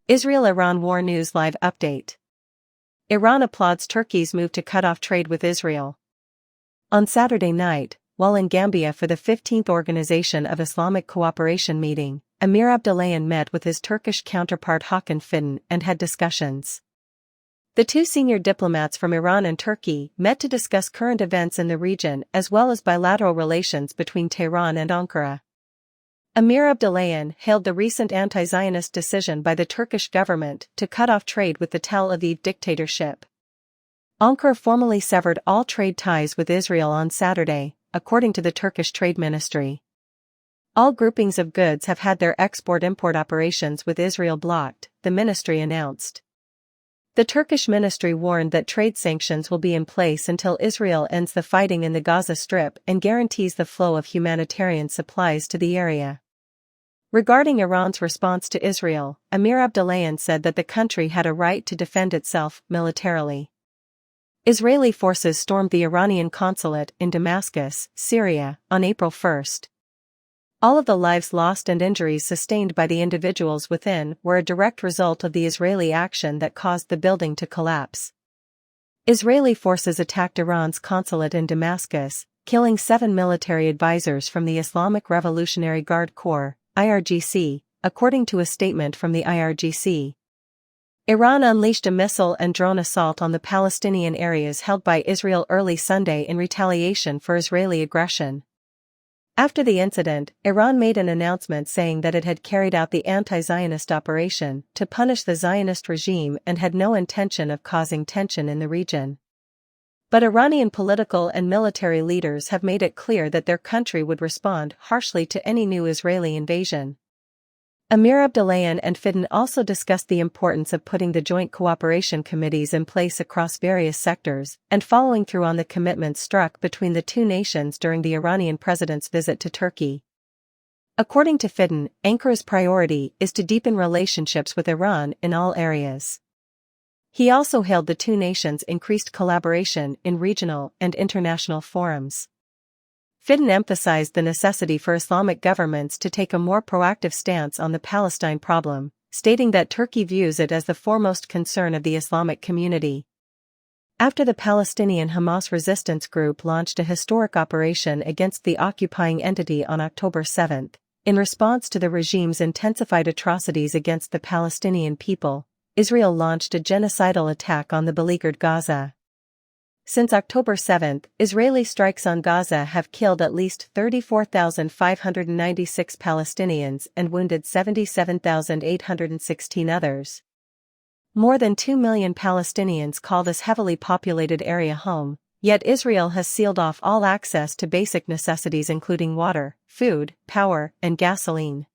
Israel-Iran War News Live Update. Iran applauds Turkey's move to cut off trade with Israel. On Saturday night, while in Gambia for the 15th Organization of Islamic Cooperation meeting, Emir Abdullahian met with his Turkish counterpart Hakan Fidan and had discussions. The two senior diplomats from Iran and Turkey met to discuss current events in the region as well as bilateral relations between Tehran and Ankara. Emir Abdullahian hailed the recent anti-Zionist decision by the Turkish government to cut off trade with the Tel Aviv dictatorship. Ankara formally severed all trade ties with Israel on Saturday, according to the Turkish Trade Ministry. All groupings of goods have had their export-import operations with Israel blocked, the ministry announced. The Turkish ministry warned that trade sanctions will be in place until Israel ends the fighting in the Gaza Strip and guarantees the flow of humanitarian supplies to the area. Regarding Iran's response to Israel, Emir Abdullahian said that the country had a right to defend itself militarily. Israeli forces stormed the Iranian consulate in Damascus, Syria, on April 1. All of the lives lost and injuries sustained by the individuals within were a direct result of the Israeli action that caused the building to collapse. Israeli forces attacked Iran's consulate in Damascus, killing 7 military advisors from the Islamic Revolutionary Guard Corps, IRGC, according to a statement from the IRGC. Iran unleashed a missile and drone assault on the Palestinian areas held by Israel early Sunday in retaliation for Israeli aggression. After the incident, Iran made an announcement saying that it had carried out the anti-Zionist operation to punish the Zionist regime and had no intention of causing tension in the region. But Iranian political and military leaders have made it clear that their country would respond harshly to any new Israeli invasion. Emir Abdullahian and Fidan also discussed the importance of putting the joint cooperation committees in place across various sectors and following through on the commitments struck between the two nations during the Iranian president's visit to Turkey. According to Fidan, Ankara's priority is to deepen relationships with Iran in all areas. He also hailed the two nations' increased collaboration in regional and international forums. Fidan emphasized the necessity for Islamic governments to take a more proactive stance on the Palestine problem, stating that Turkey views it as the foremost concern of the Islamic community. After the Palestinian Hamas resistance group launched a historic operation against the occupying entity on October 7, in response to the regime's intensified atrocities against the Palestinian people, Israel launched a genocidal attack on the beleaguered Gaza. Since October 7, Israeli strikes on Gaza have killed at least 34,596 Palestinians and wounded 77,816 others. More than 2 million Palestinians call this heavily populated area home, yet Israel has sealed off all access to basic necessities including water, food, power, and gasoline.